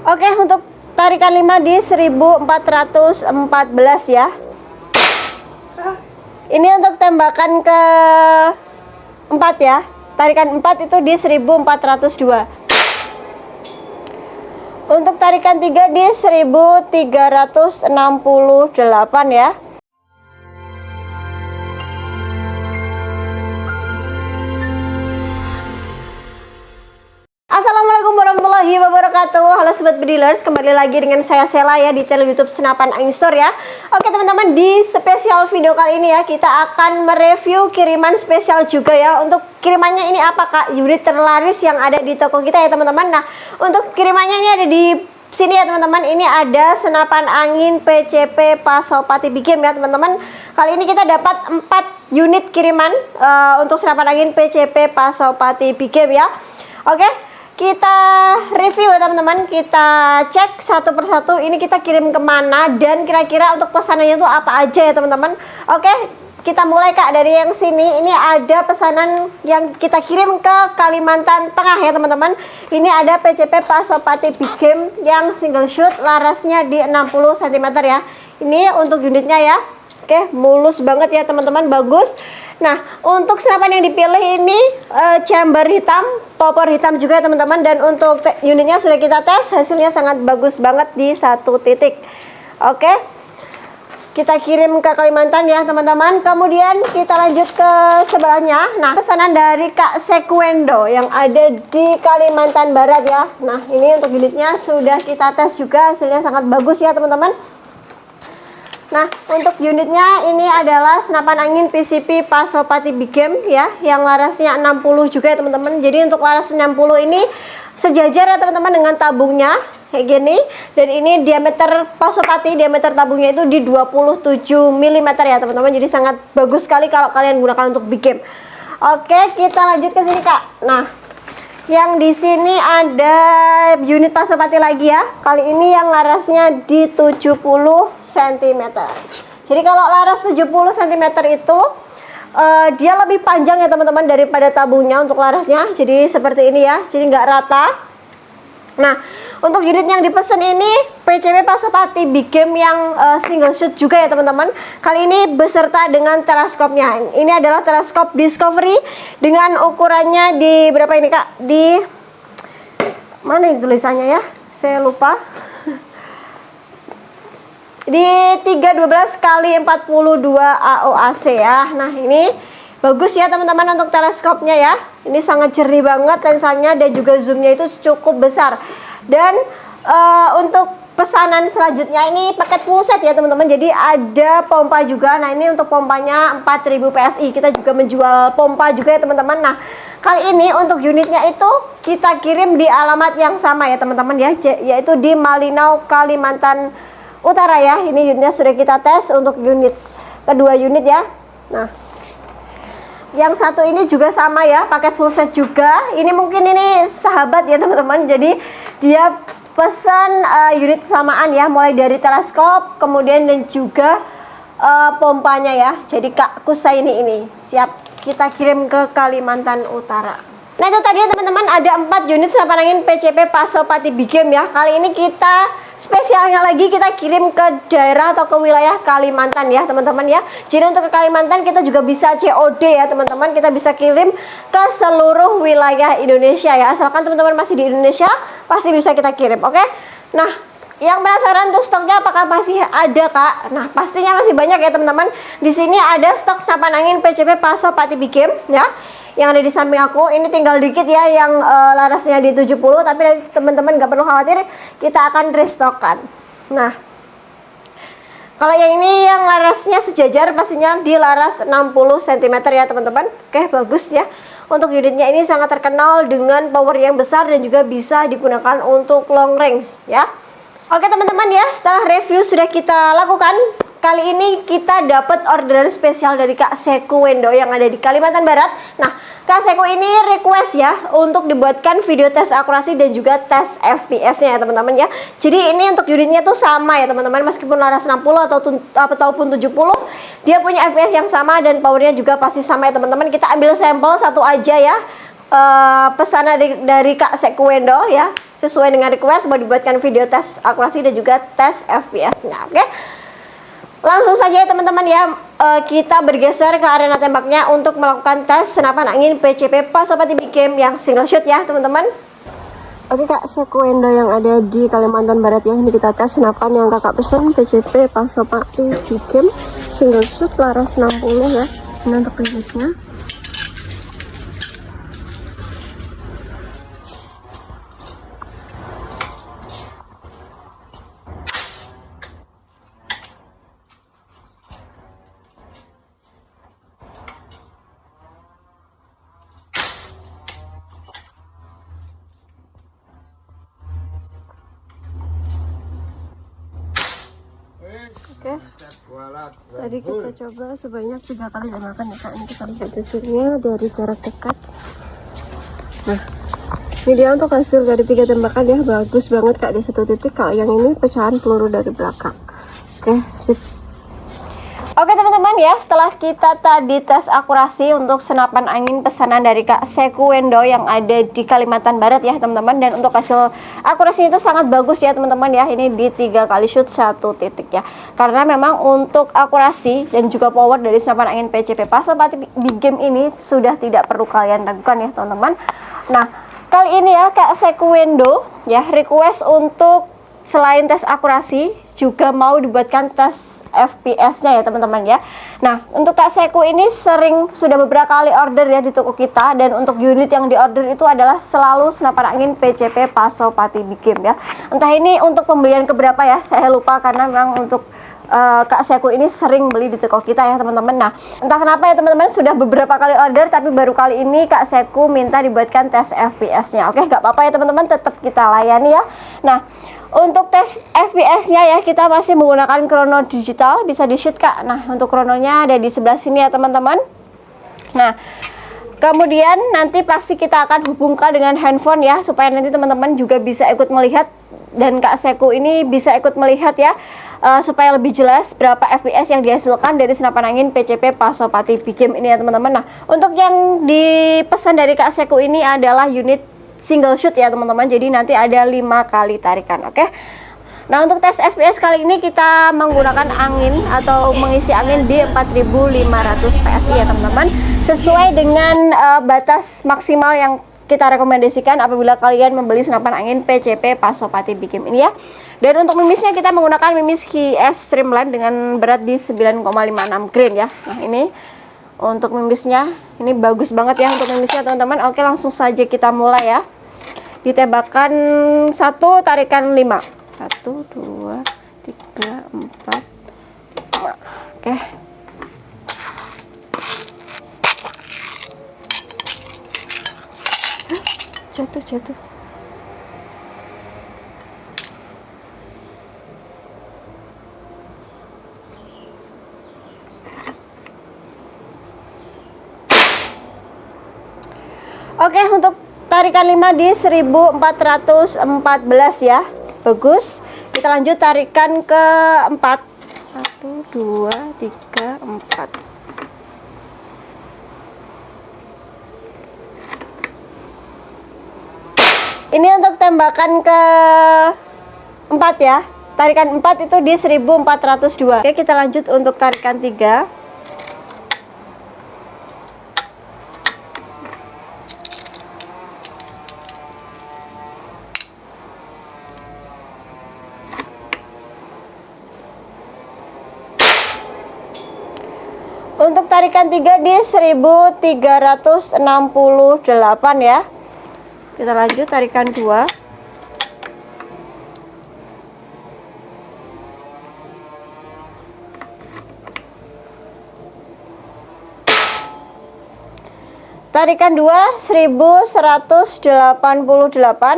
Oke, untuk tarikan 5 di 1414 ya. Ini untuk tembakan ke 4 ya. Tarikan 4 itu di 1402. Untuk tarikan 3 di 1368 ya. Assalamualaikum warahmatullahi wabarakatuh. Halo Sobat Bedilers, kembali lagi dengan saya Sela ya di channel YouTube Senapan Angin Store ya. Oke teman-teman, di spesial video kali ini ya kita akan mereview kiriman spesial juga ya. Untuk kirimannya ini apa Kak? Unit terlaris yang ada di toko kita ya teman-teman. Nah, untuk kirimannya ini ada di sini ya teman-teman. Ini ada senapan angin PCP Pasopati Big Game ya teman-teman. Kali ini kita dapat 4 unit kiriman untuk senapan angin PCP Pasopati Big Game ya. Oke, kita review ya teman-teman, kita cek satu persatu ini kita kirim kemana dan kira-kira untuk pesanannya itu apa aja ya teman-teman. Oke, kita mulai Kak dari yang sini. Ini ada pesanan yang kita kirim ke Kalimantan Tengah ya teman-teman. Ini ada PCP Pasopati Big Game yang single shoot, larasnya di 60 cm ya. Ini untuk unitnya ya. Oke, mulus banget ya teman-teman, bagus. Nah, untuk senapan yang dipilih ini chamber hitam, popor hitam juga ya teman-teman. Dan untuk unitnya sudah kita tes, hasilnya sangat bagus banget di 1 titik. Oke, kita kirim ke Kalimantan ya teman-teman. Kemudian kita lanjut ke sebelahnya. Nah, pesanan dari Kak Sequendo yang ada di Kalimantan Barat ya. Nah, ini untuk unitnya sudah kita tes juga, hasilnya sangat bagus ya teman-teman. Nah, untuk unitnya ini adalah senapan angin PCP Pasopati Big Game ya, yang larasnya 60 juga ya teman-teman. Jadi untuk laras 60 ini sejajar ya teman-teman dengan tabungnya kayak gini. Dan ini diameter Pasopati, diameter tabungnya itu di 27 mm ya teman-teman. Jadi sangat bagus sekali kalau kalian gunakan untuk Big Game. Oke, kita lanjut ke sini Kak. Nah, yang di sini ada unit Pasopati lagi ya. Kali ini yang larasnya di 70 cm. Jadi kalau laras 70 cm itu dia lebih panjang ya teman-teman daripada tabungnya untuk larasnya. Jadi seperti ini ya. Jadi nggak rata. Nah, untuk unit yang dipesan ini PCP Pasopati Big Game yang single shoot juga ya teman-teman. Kali ini beserta dengan teleskopnya. Ini adalah teleskop Discovery dengan ukurannya di berapa ini Kak? Di mana ini tulisannya ya? Saya lupa. Di 312 kali 42 AOAC ya. Nah, ini bagus ya teman-teman untuk teleskopnya ya. Ini sangat jernih banget lensanya dan juga zoomnya itu cukup besar. Dan untuk pesanan selanjutnya ini paket full set ya teman-teman. Jadi ada pompa juga. Nah, ini untuk pompanya 4000 PSI. Kita juga menjual pompa juga ya teman-teman. Nah, kali ini untuk unitnya itu kita kirim di alamat yang sama ya teman-teman ya, yaitu di Malinau, Kalimantan Utara ya. Ini unitnya sudah kita tes untuk unit kedua unit ya. Nah, yang satu ini juga sama ya, paket full set juga. Ini mungkin ini sahabat ya teman-teman. Jadi dia pesan unit samaan ya, mulai dari teleskop, kemudian dan juga pompanya ya. Jadi Kak Kusai ini siap kita kirim ke Kalimantan Utara. Nah, itu tadi ya teman-teman, ada 4 unit senapan angin PCP Pasopati Big Game ya. Kali ini kita spesialnya lagi kita kirim ke daerah atau ke wilayah Kalimantan ya teman-teman ya. Jadi untuk ke Kalimantan kita juga bisa COD ya teman-teman. Kita bisa kirim ke seluruh wilayah Indonesia ya. Asalkan teman-teman masih di Indonesia, pasti bisa kita kirim. Oke. Nah, yang penasaran tuh stoknya apakah masih ada Kak? Nah, pastinya masih banyak ya teman-teman. Di sini ada stok senapan angin PCP Pasopati Big Game ya, yang ada di samping aku. Ini tinggal dikit ya yang larasnya di 70, tapi teman-teman nggak perlu khawatir, kita akan restockkan. Nah, kalau yang ini yang larasnya sejajar pastinya di laras 60 cm ya teman-teman. Oke, bagus ya. Untuk unitnya ini sangat terkenal dengan power yang besar dan juga bisa digunakan untuk long range ya. Oke teman-teman ya, setelah review sudah kita lakukan, kali ini kita dapat orderan spesial dari Kak Sequendo yang ada di Kalimantan Barat. Nah, Kak Seko ini request ya untuk dibuatkan video tes akurasi dan juga tes FPS-nya ya teman-teman ya. Jadi ini untuk unitnya tuh sama ya teman-teman, meskipun laras 60 ataupun 70, dia punya FPS yang sama dan powernya juga pasti sama ya teman-teman. Kita ambil sampel satu aja ya. pesanan dari Kak Sekuendo ya, sesuai dengan request mau dibuatkan video tes akurasi dan juga tes FPS-nya. Oke, langsung saja ya teman-teman ya, kita bergeser ke arena tembaknya untuk melakukan tes senapan angin PCP Pasopati Big Game yang single shot ya teman-teman. Oke Kak Sekuendo yang ada di Kalimantan Barat ya, ini kita tes senapan yang kakak pesan PCP Pasopati Big Game single shot laras 60 ya. Ini untuk rilisnya. Oke, tadi kita coba sebanyak 3 kali tembakan ya Kak. Ini kita lihat hasilnya dari jarak dekat. Nah, ini dia untuk hasil dari 3 tembakan ya, bagus banget Kak di satu titik. Kalau yang ini pecahan peluru dari belakang. Oke, sip. Oke teman-teman ya, setelah kita tadi tes akurasi untuk senapan angin pesanan dari Kak Sekuendo yang ada di Kalimantan Barat ya teman-teman, dan untuk hasil akurasi itu sangat bagus ya teman-teman ya, ini di 3 kali shoot 1 titik ya, karena memang untuk akurasi dan juga power dari senapan angin PCP Pasopati Big Game ini sudah tidak perlu kalian ragukan ya teman-teman. Nah, kali ini ya Kak Sekuendo ya request untuk selain tes akurasi juga mau dibuatkan tes FPS-nya ya teman-teman ya. Nah, untuk Kak Seku ini sudah beberapa kali order ya di toko kita, dan untuk unit yang diorder itu adalah selalu senapan angin PCP Pasopati Big Game ya. Entah ini untuk pembelian keberapa ya, saya lupa karena memang untuk Kak Seku ini sering beli di toko kita ya teman-teman. Nah, entah kenapa ya teman-teman, sudah beberapa kali order tapi baru kali ini Kak Seku minta dibuatkan tes FPS-nya. Oke, nggak apa-apa ya teman-teman, tetap kita layani ya. Nah, untuk tes FPS-nya ya, kita masih menggunakan krono digital, bisa di-shoot Kak. Nah, untuk krononya ada di sebelah sini ya teman-teman. Nah, kemudian nanti pasti kita akan hubungkan dengan handphone ya, supaya nanti teman-teman juga bisa ikut melihat, dan Kak Seku ini bisa ikut melihat ya, supaya lebih jelas berapa FPS yang dihasilkan dari senapan angin PCP Pasopati Big Game ini ya teman-teman. Nah, untuk yang dipesan dari Kak Seku ini adalah unit single shoot ya teman-teman, jadi nanti ada 5 kali tarikan. Oke. Nah, untuk tes FPS kali ini kita menggunakan angin atau mengisi angin di 4500 PSI ya teman-teman, sesuai dengan batas maksimal yang kita rekomendasikan apabila kalian membeli senapan angin PCP Pasopati Big Game ini ya. Dan untuk mimisnya kita menggunakan mimis KS Streamline dengan berat di 9,56 grain ya. Nah, ini untuk mimisnya, ini bagus banget ya untuk mimisnya teman-teman. Oke, langsung saja kita mulai ya. Ditembakkan 1, tarikan 5. 1, 2, 3, 4, 5. Oke. Jatuh. Oke, untuk tarikan 5 di 1414 ya. Bagus. Kita lanjut tarikan ke 4. 1, 2, 3, 4. Ini untuk tembakan ke 4 ya. Tarikan 4 itu di 1402. Oke, kita lanjut untuk tarikan 3. Untuk tarikan 3 di 1368 ya. Kita lanjut tarikan 2. Tarikan 2 1188.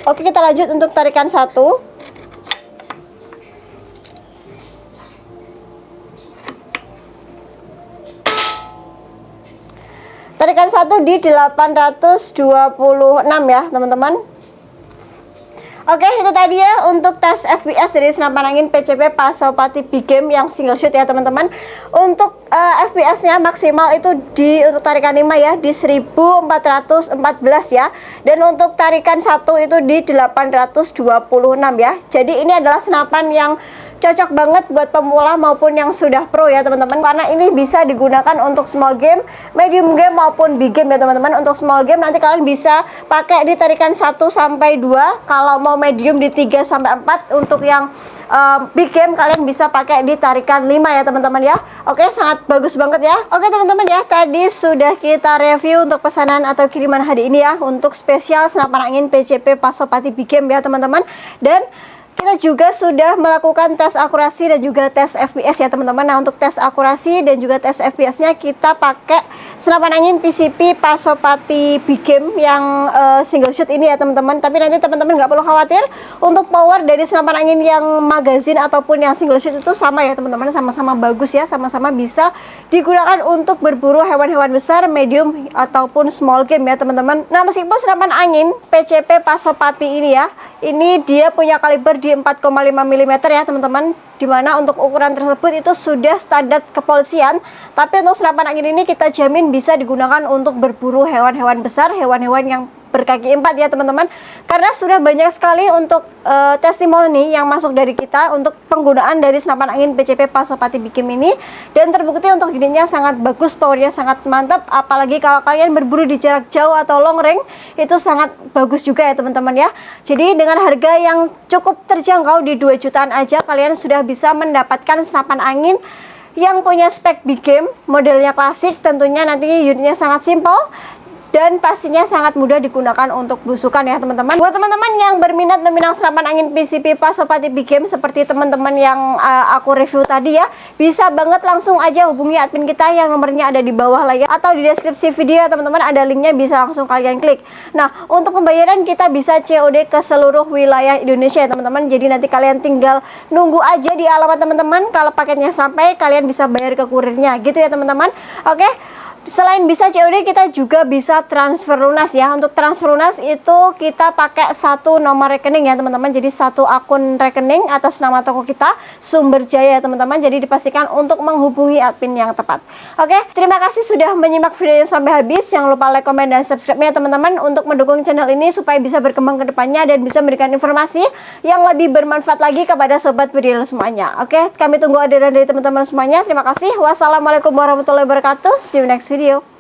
Oke, kita lanjut untuk tarikan 1. Tarikan 1 di 826 ya teman-teman. Oke, itu tadi ya untuk tes FPS dari senapan angin PCP Pasopati Big Game yang single shot ya teman-teman. Untuk FPS-nya maksimal itu untuk tarikan 5 ya di 1414 ya. Dan untuk tarikan 1 itu di 826 ya. Jadi ini adalah senapan yang cocok banget buat pemula maupun yang sudah pro ya teman-teman, karena ini bisa digunakan untuk small game, medium game maupun big game ya teman-teman. Untuk small game nanti kalian bisa pakai di tarikan 1 sampai 2, kalau mau medium di 3 sampai 4, untuk yang big game kalian bisa pakai di tarikan 5 ya teman-teman ya. Oke, sangat bagus banget ya. Oke teman-teman ya, tadi sudah kita review untuk pesanan atau kiriman hari ini ya, untuk spesial senapan angin PCP Pasopati Big Game ya teman-teman. Dan kita juga sudah melakukan tes akurasi dan juga tes FPS ya teman-teman. Nah, untuk tes akurasi dan juga tes FPS-nya kita pakai senapan angin PCP Pasopati Big Game yang single shot ini ya teman-teman. Tapi nanti teman-teman nggak perlu khawatir, untuk power dari senapan angin yang magazine ataupun yang single shot itu sama ya teman-teman, sama-sama bagus ya, sama-sama bisa digunakan untuk berburu hewan-hewan besar, medium ataupun small game ya teman-teman. Nah, meskipun senapan angin PCP Pasopati ini ya, ini dia punya kaliber di 4,5 mm ya teman-teman, dimana untuk ukuran tersebut itu sudah standar kepolisian. Tapi untuk senapan angin ini kita jamin bisa digunakan untuk berburu hewan-hewan besar, hewan-hewan yang berkaki 4 ya teman-teman, karena sudah banyak sekali untuk testimoni yang masuk dari kita untuk penggunaan dari senapan angin PCP Pasopati Big Game ini, dan terbukti untuk gininya sangat bagus, powernya sangat mantap. Apalagi kalau kalian berburu di jarak jauh atau long range, itu sangat bagus juga ya teman-teman ya. Jadi dengan harga yang cukup terjangkau di 2 jutaan aja, kalian sudah bisa mendapatkan senapan angin yang punya spek Big Game, modelnya klasik, tentunya nanti unitnya sangat simpel dan pastinya sangat mudah digunakan untuk belusukan ya teman-teman. Buat teman-teman yang berminat meminang senapan angin PCP Pasopati Big Game seperti teman-teman yang aku review tadi ya, bisa banget langsung aja hubungi admin kita yang nomornya ada di bawah layar atau di deskripsi video ya teman-teman, ada linknya, bisa langsung kalian klik. Nah, untuk pembayaran kita bisa COD ke seluruh wilayah Indonesia ya teman-teman. Jadi nanti kalian tinggal nunggu aja di alamat teman-teman, kalau paketnya sampai kalian bisa bayar ke kurirnya gitu ya teman-teman. Oke. Selain bisa COD, kita juga bisa transfer lunas ya. Untuk transfer lunas itu kita pakai 1 nomor rekening ya teman-teman. Jadi 1 akun rekening atas nama toko kita, Sumber Jaya ya teman-teman. Jadi dipastikan untuk menghubungi admin yang tepat. Oke, terima kasih sudah menyimak videonya sampai habis. Jangan lupa like, komen, dan subscribe ya teman-teman, untuk mendukung channel ini supaya bisa berkembang ke depannya dan bisa memberikan informasi yang lebih bermanfaat lagi kepada sobat video semuanya. Oke, kami tunggu orderan dari teman-teman semuanya. Terima kasih. Wassalamualaikum warahmatullahi wabarakatuh. See you next video.